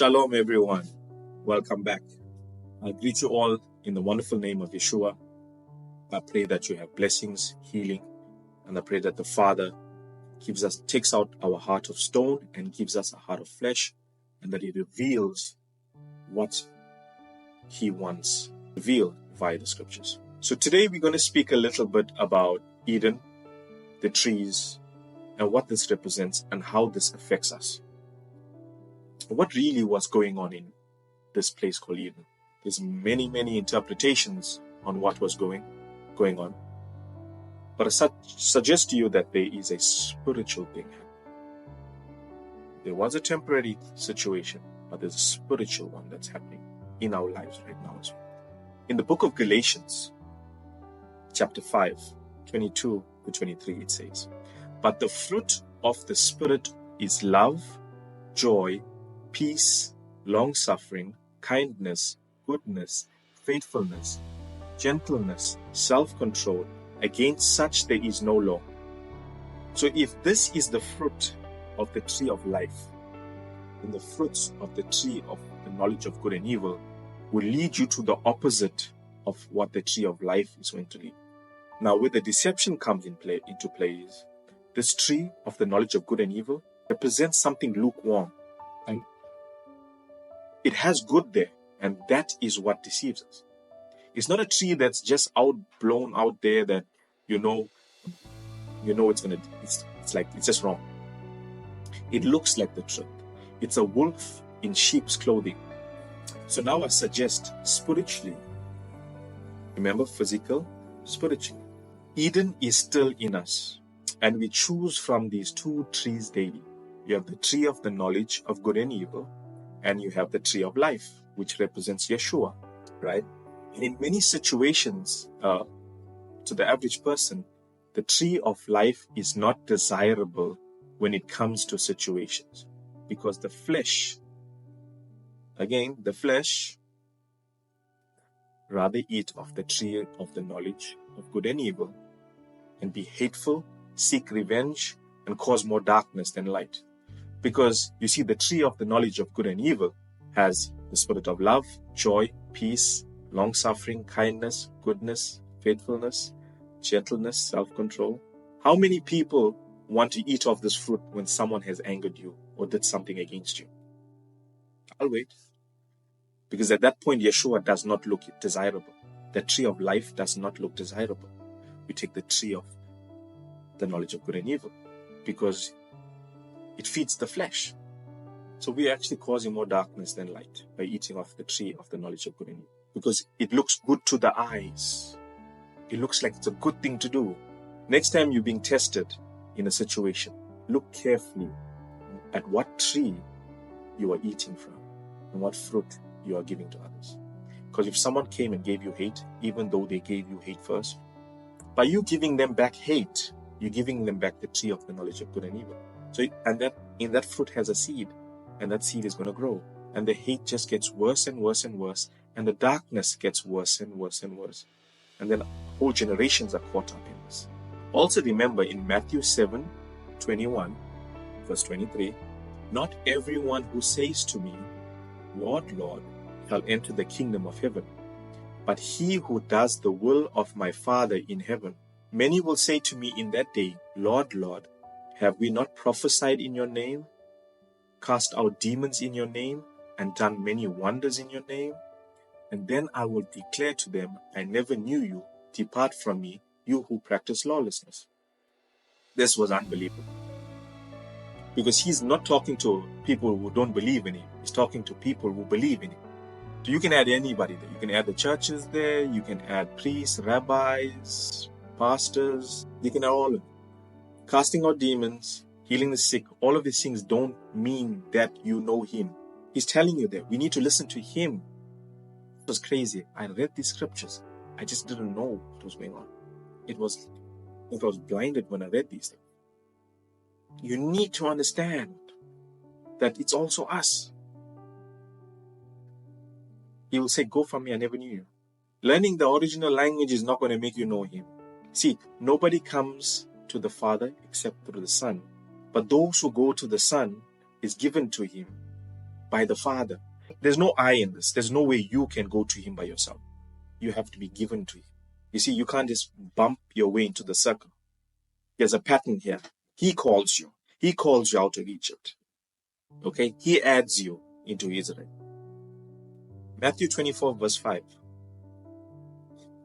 Shalom, everyone. Welcome back. I greet you all in the wonderful name of Yeshua. I pray that you have blessings, healing, and I pray that the Father takes out our heart of stone and gives us a heart of flesh, and that He reveals what He wants revealed via the Scriptures. So today we're going to speak a little bit about Eden, the trees, and what this represents and how this affects us. What really was going on in this place called Eden? There's many interpretations on what was going on. But I suggest to you that there is a spiritual thing happening. There was a temporary situation, but there's a spiritual one that's happening in our lives right now as well. In the book of Galatians, chapter 5, 22 to 23, it says, "But the fruit of the Spirit is love, joy, peace, long-suffering, kindness, goodness, faithfulness, gentleness, self-control. Against such there is no law." So if this is the fruit of the tree of life, then the fruits of the tree of the knowledge of good and evil will lead you to the opposite of what the tree of life is going to lead. Now, where the deception comes into play is this tree of the knowledge of good and evil represents something lukewarm. And it has good there, and that is what deceives us. It's not a tree that's just blown out there that it's just wrong. It looks like the truth. It's a wolf in sheep's clothing. So now I suggest spiritually, remember physical, spiritually. Eden is still in us, and we choose from these two trees daily. You have the tree of the knowledge of good and evil, and you have the tree of life, which represents Yeshua, right? And in many situations, to the average person, the tree of life is not desirable when it comes to situations, because the flesh rather eat of the tree of the knowledge of good and evil and be hateful, seek revenge, and cause more darkness than light. Because you see, the tree of the knowledge of good and evil has the spirit of love, joy, peace, long-suffering, kindness, goodness, faithfulness, gentleness, self-control. How many people want to eat of this fruit when someone has angered you or did something against you? I'll wait. Because at that point, Yeshua does not look desirable. The tree of life does not look desirable. We take the tree of the knowledge of good and evil because it feeds the flesh. So we're actually causing more darkness than light by eating of the tree of the knowledge of good and evil. Because it looks good to the eyes. It looks like it's a good thing to do. Next time you're being tested in a situation, look carefully at what tree you are eating from and what fruit you are giving to others. Because if someone came and gave you hate, even though they gave you hate first, by you giving them back hate, you're giving them back the tree of the knowledge of good and evil. So, in that fruit has a seed, and that seed is going to grow. And the hate just gets worse and worse and worse, and the darkness gets worse and worse and worse. And then whole generations are caught up in this. Also remember in Matthew 7:21, verse 23, "Not everyone who says to me, 'Lord, Lord,' shall enter the kingdom of heaven, but he who does the will of my Father in heaven. Many will say to me in that day, 'Lord, Lord, have we not prophesied in your name, cast out demons in your name, and done many wonders in your name?' And then I will declare to them, 'I never knew you. Depart from me, you who practice lawlessness.'" This was unbelievable. Because he's not talking to people who don't believe in him. He's talking to people who believe in him. So you can add anybody there. You can add the churches there. You can add priests, rabbis, pastors. You can add all of them. Casting out demons, healing the sick, all of these things don't mean that you know him. He's telling you that we need to listen to him. It was crazy. I read these scriptures. I just didn't know what was going on. I was blinded when I read these things. You need to understand that it's also us. He will say, "Go from me, I never knew you." Learning the original language is not going to make you know him. See, nobody comes to the Father except through the Son. But those who go to the Son is given to him by the Father. There's no I in this. There's no way you can go to him by yourself. You have to be given to him. You see, you can't just bump your way into the circle. There's a pattern here. He calls you. He calls you out of Egypt. Okay? He adds you into Israel. Matthew 24 verse 5.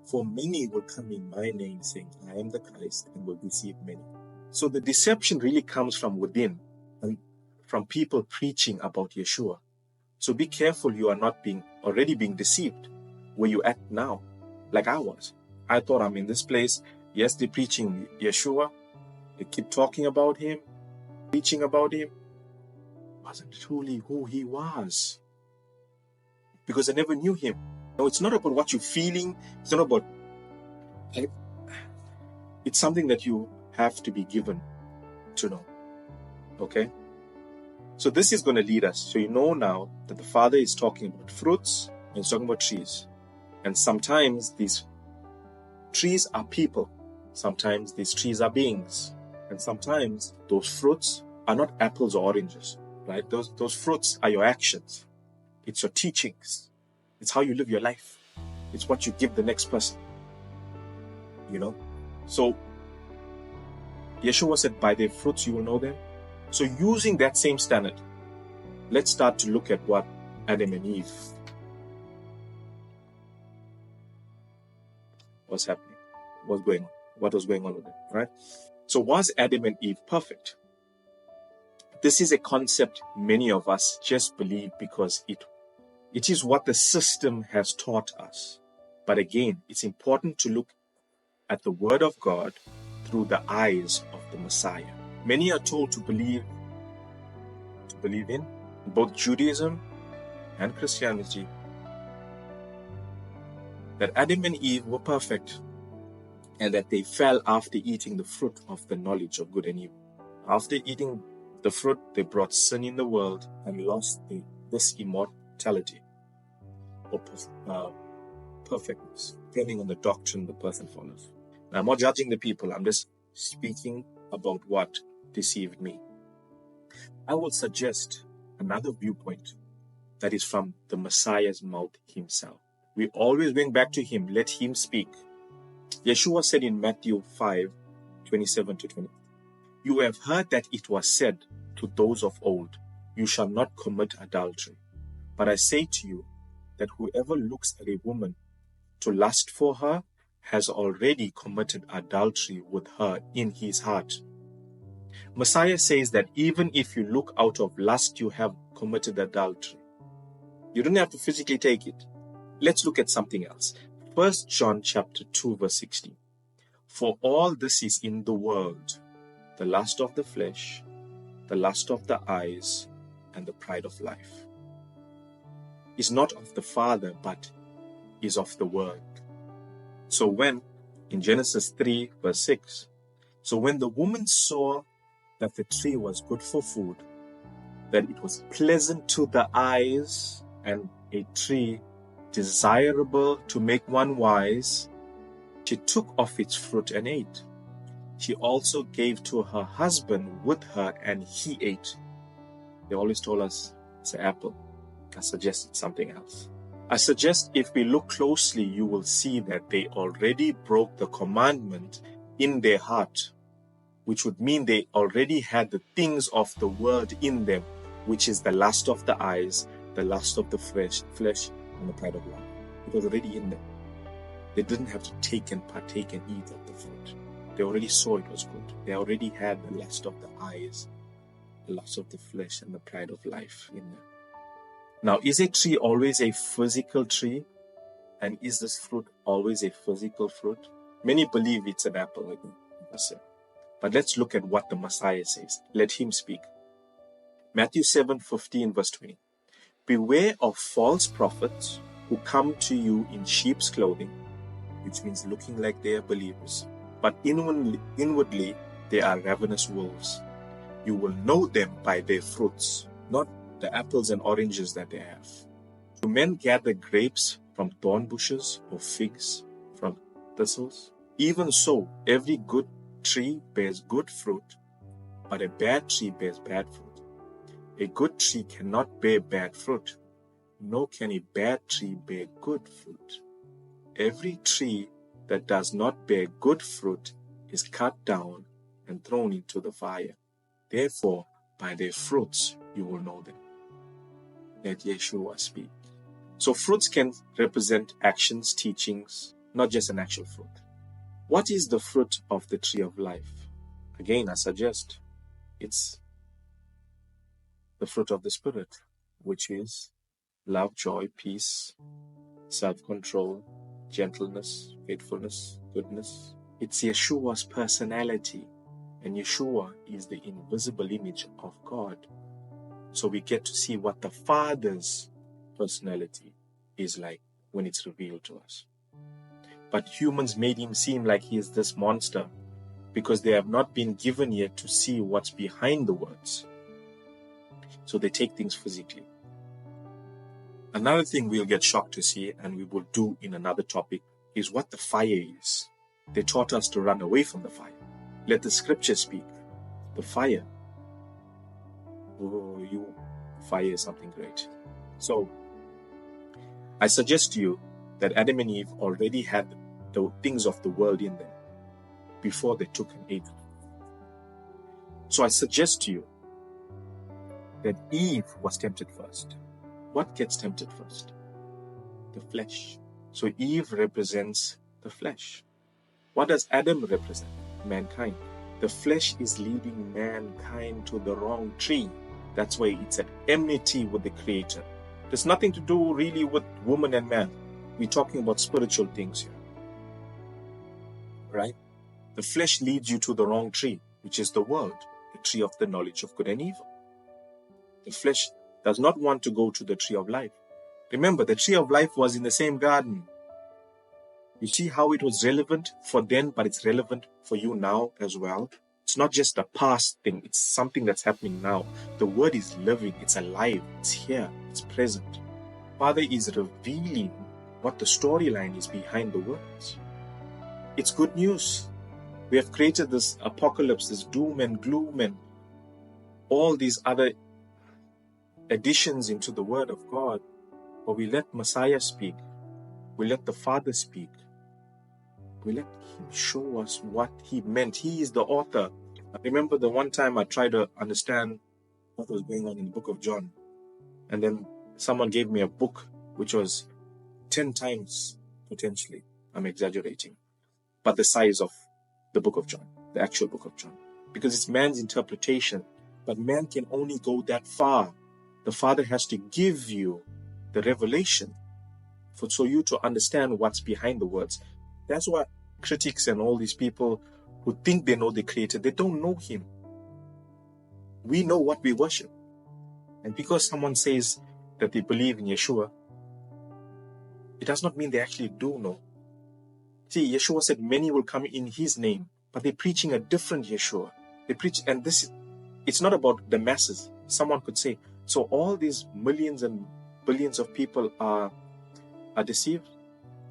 For many will come in my name saying, I am the Christ, and will deceive many. So the deception really comes from within and from people preaching about Yeshua. So be careful you are not already being deceived where you at now, like I was. I thought I'm in this place. Yes, they're preaching Yeshua. They keep talking about him, preaching about him. It wasn't truly who he was. Because I never knew him. No, it's not about what you're feeling. It's not about... It's something that you have to be given to know. Okay? So this is going to lead us. So you know now that the Father is talking about fruits and he's talking about trees. And sometimes these trees are people. Sometimes these trees are beings. And sometimes those fruits are not apples or oranges. Right? Those fruits are your actions. It's your teachings. It's how you live your life. It's what you give the next person. You know? So Yeshua said, by their fruits you will know them. So using that same standard, let's start to look at what Adam and Eve was happening, what was going on with them, right? So was Adam and Eve perfect? This is a concept many of us just believe because it is what the system has taught us. But again, it's important to look at the Word of God through the eyes of the Messiah. Many are told to believe in both Judaism and Christianity that Adam and Eve were perfect and that they fell after eating the fruit of the knowledge of good and evil. After eating the fruit, they brought sin in the world and lost this immortality or perfectness, depending on the doctrine the person follows. Now, I'm not judging the people. I'm just speaking about what deceived me. I will suggest another viewpoint that is from the Messiah's mouth himself. We always bring back to him, let him speak. Yeshua said in Matthew 5:27-20, you have heard that it was said to those of old, you shall not commit adultery. But I say to you that whoever looks at a woman to lust for her has already committed adultery with her in his heart. Messiah says that even if you look out of lust, you have committed adultery. You don't have to physically take it. Let's look at something else. 1 John chapter 2 verse 16. For all this is in the world, the lust of the flesh, the lust of the eyes, and the pride of life. Is not of the Father, but is of the world. So when, in Genesis 3 verse 6, so when the woman saw that the tree was good for food, that it was pleasant to the eyes, and a tree desirable to make one wise, she took of its fruit and ate. She also gave to her husband with her, and he ate. They always told us it's an apple. I suggested something else. I suggest if we look closely, you will see that they already broke the commandment in their heart, which would mean they already had the things of the world in them, which is the lust of the eyes, the lust of the flesh, and the pride of life. It was already in them. They didn't have to take and partake and eat of the fruit. They already saw it was good. They already had the lust of the eyes, the lust of the flesh, and the pride of life in them. Now, is a tree always a physical tree? And is this fruit always a physical fruit? Many believe it's an apple, like I said. But let's look at what the Messiah says. Let him speak. Matthew 7:15 verse 20. Beware of false prophets who come to you in sheep's clothing, which means looking like they are believers, but inwardly they are ravenous wolves. You will know them by their fruits, not the apples and oranges that they have. Do men gather grapes from thorn bushes or figs from thistles? Even so, every good tree bears good fruit, but a bad tree bears bad fruit. A good tree cannot bear bad fruit, nor can a bad tree bear good fruit. Every tree that does not bear good fruit is cut down and thrown into the fire. Therefore, by their fruits you will know them. Let Yeshua speak. So fruits can represent actions, teachings, not just an actual fruit. What is the fruit of the tree of life? Again, I suggest it's the fruit of the Spirit, which is love, joy, peace, self-control, gentleness, faithfulness, goodness. It's Yeshua's personality, and Yeshua is the invisible image of God. So we get to see what the Father's personality is like when it's revealed to us. But humans made him seem like he is this monster because they have not been given yet to see what's behind the words. So they take things physically. Another thing we'll get shocked to see, and we will do in another topic, is what the fire is. They taught us to run away from the fire. Let the scripture speak. The fire. Oh, fire is something great. So, I suggest to you that Adam and Eve already had the things of the world in them before they took and ate. So I suggest to you that Eve was tempted first. What gets tempted first? The flesh. So Eve represents the flesh. What does Adam represent? Mankind. The flesh is leading mankind to the wrong tree. That's why it's at enmity with the Creator. There's nothing to do really with woman and man. We're talking about spiritual things here. Right? The flesh leads you to the wrong tree, which is the world, the tree of the knowledge of good and evil. The flesh does not want to go to the tree of life. Remember, the tree of life was in the same garden. You see how it was relevant for then, but it's relevant for you now as well. It's not just a past thing. It's something that's happening now. The word is living. It's alive. It's here. It's present. Father is revealing what the storyline is behind the words. It's good news. We have created this apocalypse, this doom and gloom and all these other additions into the word of God. But we let Messiah speak. We let the Father speak. We let him show us what he meant. He is the author. I remember the one time I tried to understand what was going on in the book of John. And then someone gave me a book which was 10 times, potentially, I'm exaggerating, but the size of the book of John, the actual book of John. Because it's man's interpretation. But man can only go that far. The Father has to give you the revelation so you to understand what's behind the words. That's why critics and all these people who think they know the Creator, they don't know him. We know what we worship. And because someone says that they believe in Yeshua, it does not mean they actually do know. See, Yeshua said many will come in his name, but they're preaching a different Yeshua. They preach, and it's not about the masses. Someone could say, so all these millions and billions of people are deceived?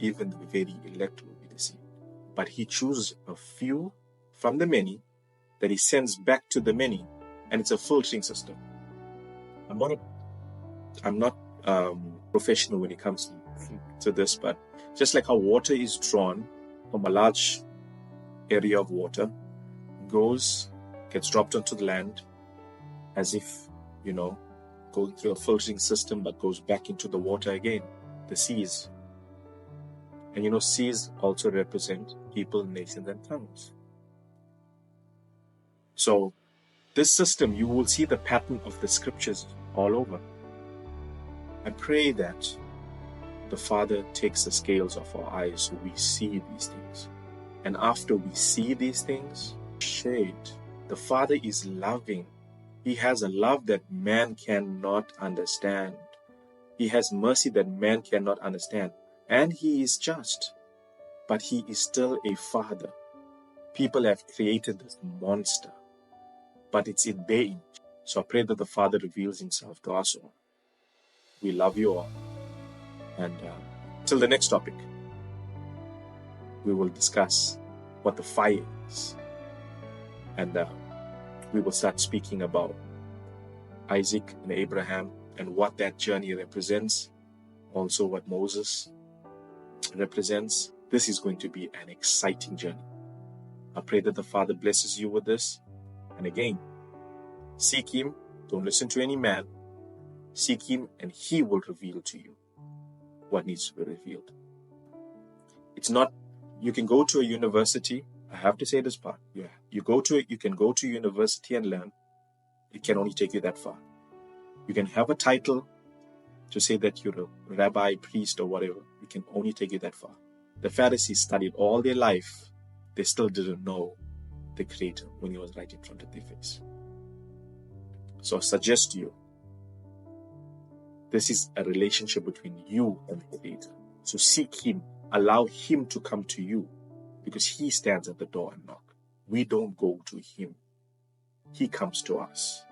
Even the very elect will be deceived. But he chooses a few from the many that he sends back to the many, and it's a filtering system. I'm not professional when it comes to this, but just like how water is drawn from a large area of water, gets dropped onto the land as if, going through a filtering system, but goes back into the water again, the seas. And seas also represent people, nations, and tongues. So this system, you will see the pattern of the scriptures all over. I pray that the Father takes the scales off our eyes so we see these things. And after we see these things, shade. The Father is loving. He has a love that man cannot understand. He has mercy that man cannot understand. And he is just. But he is still a Father. People have created this monster, but it's in their image. So I pray that the Father reveals himself to us all. We love you all. And till the next topic, we will discuss what the fire is. And we will start speaking about Isaac and Abraham and what that journey represents, also what Moses represents. This is going to be an exciting journey. I pray that the Father blesses you with this. And again, seek Him. Don't listen to any man. Seek Him and He will reveal to you what needs to be revealed. It's not, you can go to a university. I have to say this part. Yeah, you can go to university and learn. It can only take you that far. You can have a title to say that you're a rabbi, priest, or whatever. It can only take you that far. The Pharisees studied all their life. They still didn't know the Creator when He was right in front of their face. So I suggest to you, this is a relationship between you and the Creator. So seek Him. Allow Him to come to you, because He stands at the door and knock. We don't go to Him. He comes to us.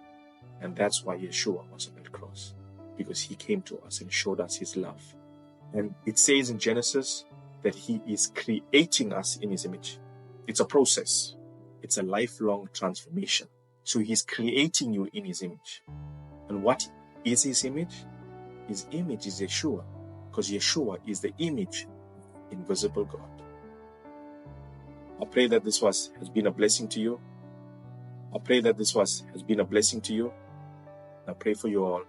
And that's why Yeshua was on that cross, because He came to us and showed us His love. And it says in Genesis that He is creating us in His image. It's a process. It's a lifelong transformation. So He's creating you in His image. And what is His image? His image is Yeshua, because Yeshua is the image of invisible God. I pray that this has been a blessing to you. I pray that this has been a blessing to you. I pray for you all